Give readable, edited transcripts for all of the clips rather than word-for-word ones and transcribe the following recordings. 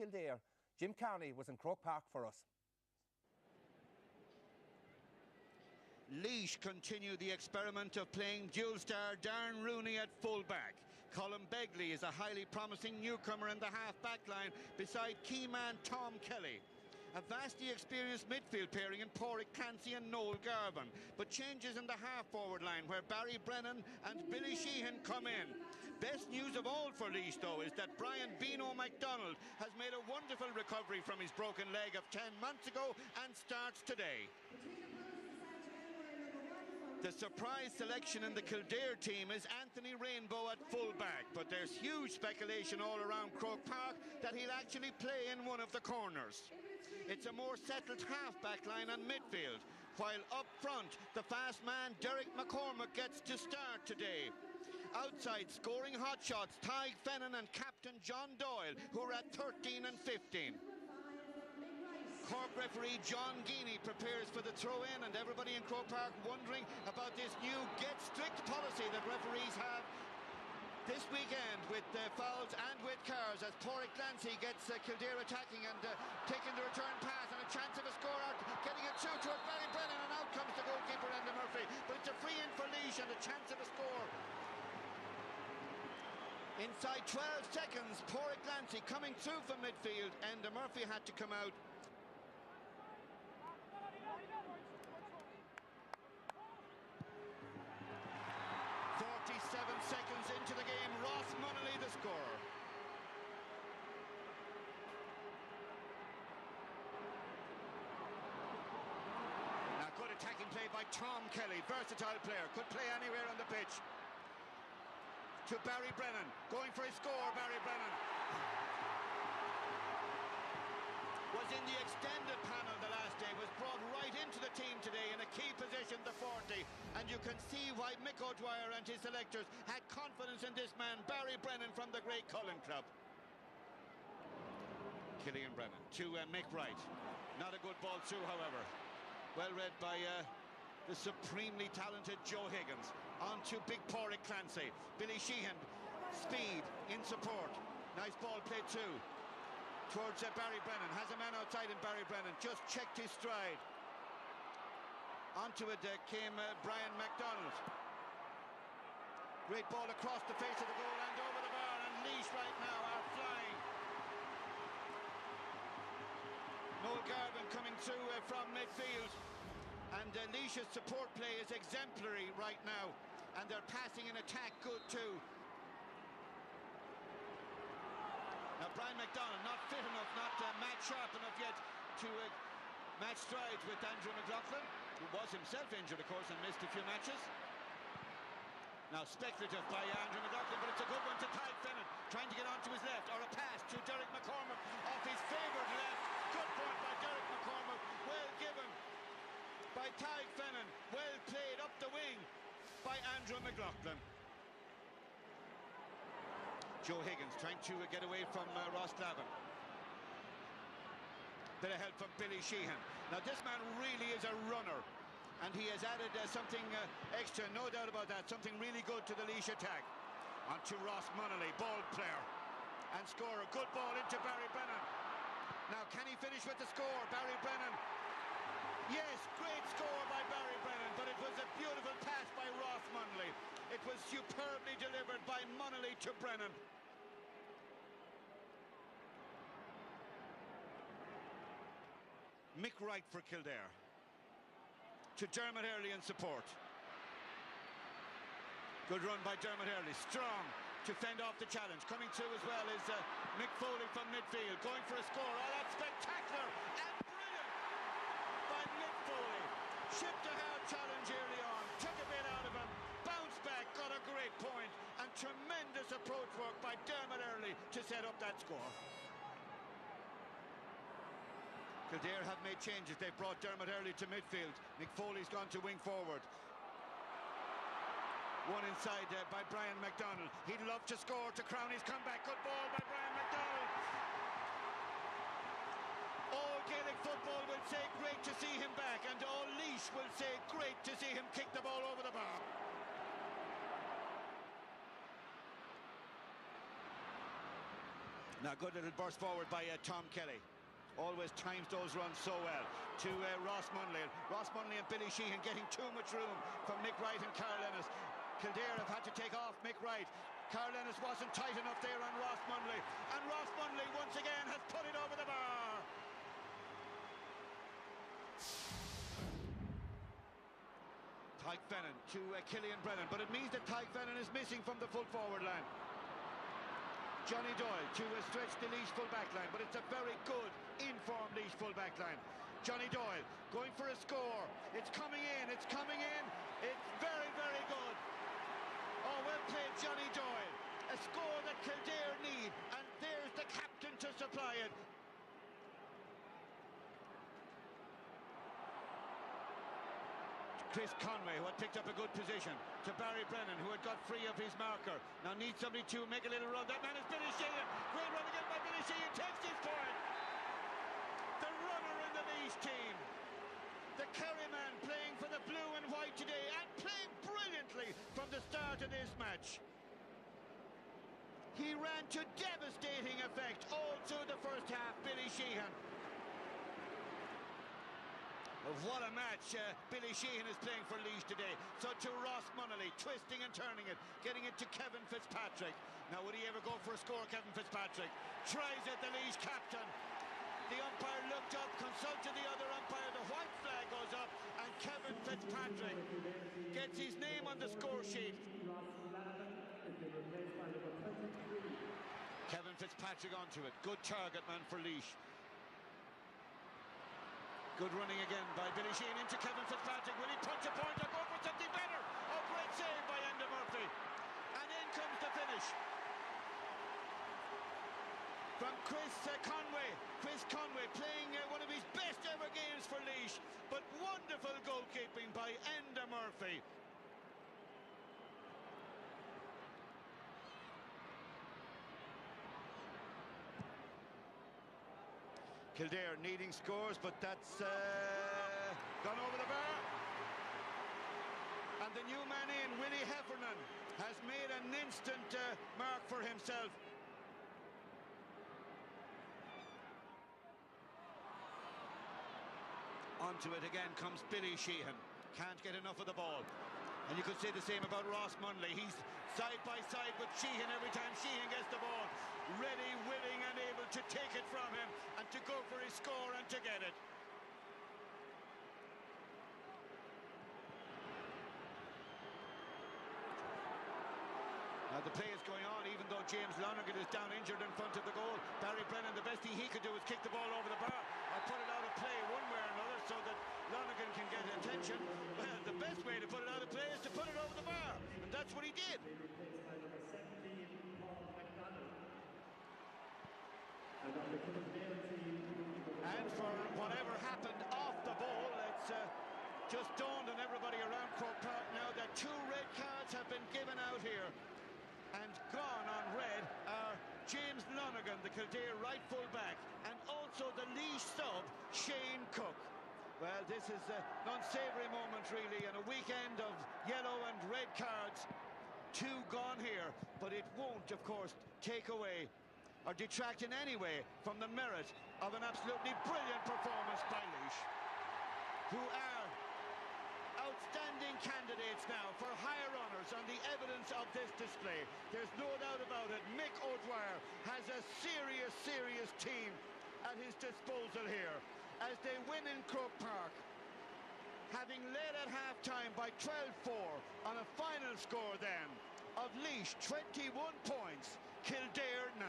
Kildare. Jim Carney was in Croke Park for us. Laois continue the experiment of playing dual star Darren Rooney at full-back. Colin Begley is a highly promising newcomer in the half-back line beside key man Tom Kelly. A vastly experienced midfield pairing in Pádraig Clancy and Noel Garvin, but changes in the half-forward line where Barry Brennan and Billy Sheehan come in. Best news of all for Laois, though, is that Brian Beano MacDonald has made a wonderful recovery from his broken leg of 10 months ago and starts today. The surprise selection in the Kildare team is Anthony Rainbow at full-back, but there's huge speculation all around Croke Park that he'll actually play in one of the corners. It's a more settled half-back line on midfield, while up front, the fast man Derek McCormack gets to start today. Outside, scoring hotshots, Tadhg Fennan and captain John Doyle, who are at 13 and 15. Cork referee John Geaney prepares for the throw-in, and everybody in Croke Park wondering about this new get-strict policy that referees have this weekend with fouls and with cars, as Pádraig Clancy gets Kildare attacking and taking the return pass, and a chance of a score out, getting it through to Barry Brennan, and out comes the goalkeeper Enda Murphy, but it's a free-in for Laois and a chance of a score. Inside 12 seconds, Pádraig Clancy coming through from midfield, Enda Murphy had to come out. 47 seconds into the game, Ross Munnelly the scorer. Now good attacking play by Tom Kelly, versatile player, could play anywhere on the pitch. To Barry Brennan, going for his score, Barry Brennan. Was in the extended panel the last day, was brought right into the team today in a key position, the 40, and you can see why Mick O'Dwyer and his selectors had confidence in this man, Barry Brennan from the Great Cullen Club. Killian Brennan to Mick Wright. Not a good ball through, however. Well read by the supremely talented Joe Higgins. On to big Pádraig Clancy. Billy Sheehan, speed in support. Nice ball played too. Towards Barry Brennan, has a man outside in Barry Brennan, just checked his stride. Onto it came Brian MacDonald. Great ball across the face of the goal and over the bar, and Laois right now are flying. Noel Garvin coming through from midfield, and Laois' support play is exemplary right now, and their passing and attack good too. Now Brian MacDonald not fit enough, not match sharp enough yet to match strides with Andrew McLaughlin, who was himself injured, of course, and missed a few matches. Now speculative by Andrew McLaughlin, but it's a good one to Tadhg Fennan, trying to get onto his left, or a pass to Derek McCormack off his favoured left. Good point by Derek McCormack, well given by Tadhg Fennan, well played up the wing by Andrew McLaughlin. Joe Higgins trying to get away from Ross Glavin. Bit of help from Billy Sheehan. Now this man really is a runner, and he has added something extra, no doubt about that, something really good to the Laois attack. On to Ross Munnelly, ball player and scorer. Good ball into Barry Brennan. Now can he finish with the score? Barry Brennan. Yes, great score by Barry Brennan, but it was a beautiful pass by Ross Munnelly. It was superbly delivered by Munnelly to Brennan. Mick Wright for Kildare. To Dermot Early in support. Good run by Dermot Early, strong to fend off the challenge. Coming through as well is Mick Foley from midfield, going for a score. Oh, that's spectacular and brilliant by Mick Foley. Shipped a hard challenge early on, took a bit out of him, bounced back, got a great point, and tremendous approach work by Dermot Early to set up that score. Kildare have made changes. They've brought Dermot Early to midfield. Mick Foley's gone to wing forward. One inside by Brian MacDonald. He'd love to score to crown his comeback. Good ball by Brian MacDonald. All Gaelic football will say great to see him back, and all Laois will say great to see him kick the ball over the bar. Now, good little burst forward by Tom Kelly. Always times those runs so well to Ross Munley. Ross Munley and Billy Sheehan getting too much room from Mick Wright and Carl Ennis. Kildare have had to take off Mick Wright. Carl Ennis wasn't tight enough there on Ross Munley. And Ross Munley once again has put it over the bar. Tyke Fennan to Killian Brennan, but it means that Tyke Fennan is missing from the full forward line. Johnny Doyle to stretch the Laois full back line, but it's a very good informed Laois full back line. Johnny Doyle going for a score. It's coming in, it's coming in. It's very, very good. Oh, well played, Johnny Doyle. A score that Kildare need, and there's the captain to supply it. Chris Conway, who had picked up a good position, to Barry Brennan, who had got free of his marker. Now needs somebody to make a little run. That man is Billy Sheehan. Great run again by Billy Sheehan. Takes his point. The runner in the Laois team. The Kerry man playing for the blue and white today, and playing brilliantly from the start of this match. He ran to devastating effect all through the first half, Billy Sheehan. What a match Billy Sheehan is playing for Laois today. So to Ross Munley, twisting and turning it, getting it to Kevin Fitzpatrick. Now would he ever go for a score, Kevin Fitzpatrick? Tries it, the Laois captain. The umpire looked up, consulted the other umpire, the white flag goes up, and Kevin Fitzpatrick gets his name on the score sheet. Kevin Fitzpatrick onto it. Good target man for Laois. Good running again by Billy Sheehan into Kevin Fitzpatrick. Will he punch a point or go for something better? Oh, great save by Enda Murphy. And in comes the finish. From Chris Conway. Chris Conway playing one of his best ever games for Laois. But wonderful goalkeeping by Enda Murphy. Kildare needing scores, but that's gone over the bar. And the new man in, Willie Heffernan, has made an instant mark for himself. Onto it again comes Billy Sheehan. Can't get enough of the ball. And you could say the same about Ross Munley. He's side by side with Sheehan every time Sheehan gets the ball. Ready, willing and able to take it from him and to go for his score and to get it. Now the play is going on even though James Lonergan is down injured in front of the goal. Barry Brennan, the best thing he could do is kick the ball over the bar or put it out of play one way or another so that Lonergan can get attention. Well, the best way to put it out of play is to put it over the bar, and that's what he did. And for whatever happened off the ball, it's just dawned on everybody around Croke Park now that 2 red cards have been given out here. And gone on red are James Lonergan, the Kildare right full back, and also the Laois sub, Shane Cook. Well, this is an unsavoury moment really, and a weekend of yellow and red cards. 2 gone here, but it won't, of course, take away or detract in any way from the merit of an absolutely brilliant performance by Laois, who are outstanding candidates now for higher honours on the evidence of this display. There's no doubt about it. Mick O'Dwyer has a serious team at his disposal here as they win in Croke Park, having led at half-time by 12-4 on a final score then of Laois 21 points, Kildare 9.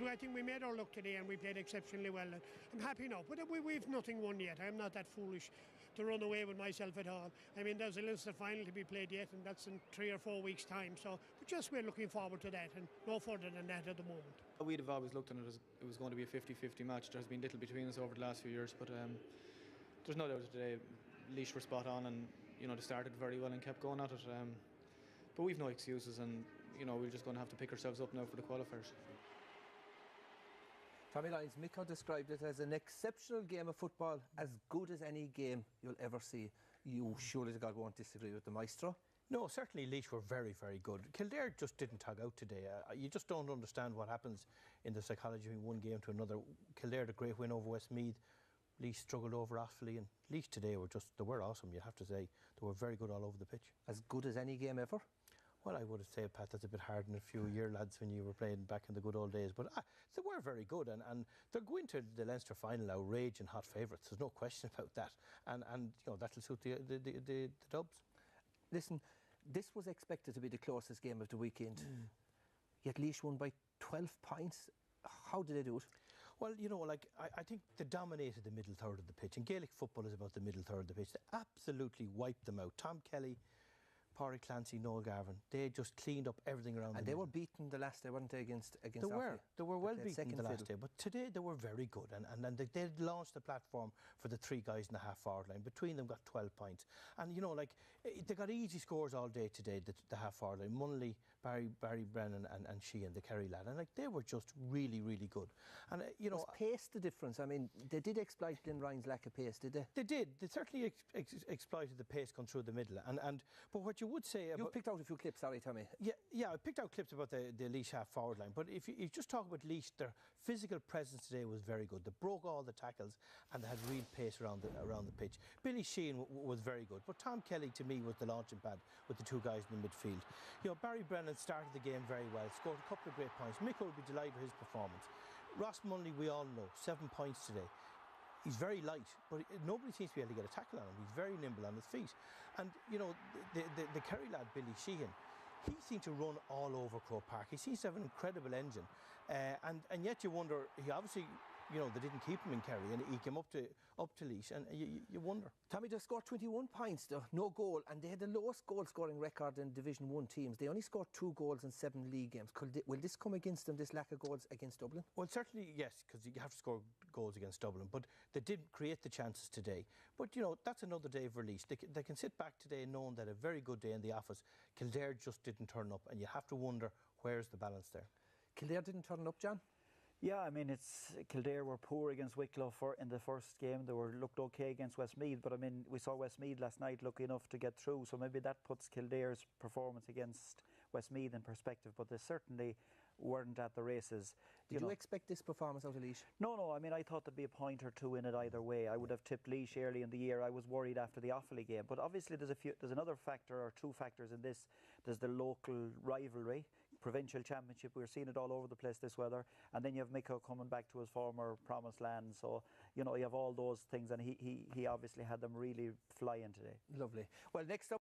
I think we made our luck today and we played exceptionally well. I'm happy now, but we've nothing won yet. I'm not that foolish to run away with myself at all. I mean, there's a Leinster final to be played yet, and that's in 3 or 4 weeks' time. So, but just we're looking forward to that, and no further than that at the moment. We'd have always looked at it as it was going to be a 50-50 match. There's been little between us over the last few years, but there's no doubt today Laois were spot on, and you know they started very well and kept going at it. But we've no excuses, and you know we're just going to have to pick ourselves up now for the qualifiers. Tommy Lyons, Miko described it as an exceptional game of football, as good as any game you'll ever see. You surely to God won't disagree with the maestro. No, certainly Laois were very, very good. Kildare just didn't tug out today. You just don't understand what happens in the psychology of one game to another. Kildare had a great win over Westmeath. Laois struggled over Offaly, and Laois today they were awesome, you have to say. They were very good all over the pitch. As good as any game ever? Well, I would say, Pat, that's a bit hard in a few year lads when you were playing back in the good old days. But they were very good, and they're going to the Leinster final now, raging hot favourites. There's no question about that. And you know, that'll suit the Dubs. Listen, this was expected to be the closest game of the weekend. Yet Laois won by 12 points. How did they do it? Well, you know, like, I think they dominated the middle third of the pitch, and Gaelic football is about the middle third of the pitch. They absolutely wiped them out. Tom Kelly, Pádraig Clancy, Noel Garvin, they just cleaned up everything around them. And they were beaten the last day, weren't they, against Offaly? They were well beaten the last day, but today they were very good, and they launched the platform for the three guys in the half-forward line. Between them got 12 points. And, you know, like, they got easy scores all day today, the half-forward line. Munnelly, Barry Brennan and Sheehan, the Kerry lad. And, like, they were just really, really good. And, you know... Was pace the difference? I mean, they did exploit Glen Ryan's lack of pace, did they? They did. They certainly exploited the pace going through the middle. But what you would say... You picked out a few clips, sorry, Tommy. Yeah, I picked out clips about the Laois half-forward line. But if you just talk about Laois, their physical presence today was very good. They broke all the tackles and they had real pace around the pitch. Billy Sheehan was very good. But Tom Kelly, to me, was the launching pad with the two guys in the midfield. You know, Barry Brennan started the game very well, scored a couple of great points. Mick will be delighted with his performance. Ross Munnelly, we all know, 7 points today. He's very light, but nobody seems to be able to get a tackle on him. He's very nimble on his feet. And, you know, the Kerry lad, Billy Sheehan, he seemed to run all over Croke Park. He seems to have an incredible engine. And yet you wonder, he obviously, you know, they didn't keep him in Kerry, and he came up to Laois, and you wonder. Tommy, they scored 21 points, though, no goal, and they had the lowest goal-scoring record in Division 1 teams. They only scored 2 goals in 7 league games. Will this come against them, this lack of goals against Dublin? Well, certainly, yes, because you have to score goals against Dublin, but they did create the chances today. But, you know, that's another day for Laois. They can sit back today knowing that a very good day in the office. Kildare just didn't turn up, and you have to wonder, where's the balance there? Kildare didn't turn up, John? Yeah, I mean, Kildare were poor against Wicklow in the first game. They looked okay against Westmeath, but I mean, we saw Westmeath last night lucky enough to get through, so maybe that puts Kildare's performance against Westmeath in perspective, but they certainly weren't at the races. Did you expect this performance out of Laois? No, I mean, I thought there'd be a point or two in it either way. I would have tipped Laois early in the year. I was worried after the Offaly game, but obviously there's another factor or 2 factors in this. There's the local rivalry, provincial championship. We're seeing it all over the place this weather, and then you have Micko coming back to his former promised land, so you know, you have all those things, and he obviously had them really flying today. Lovely. Well, next up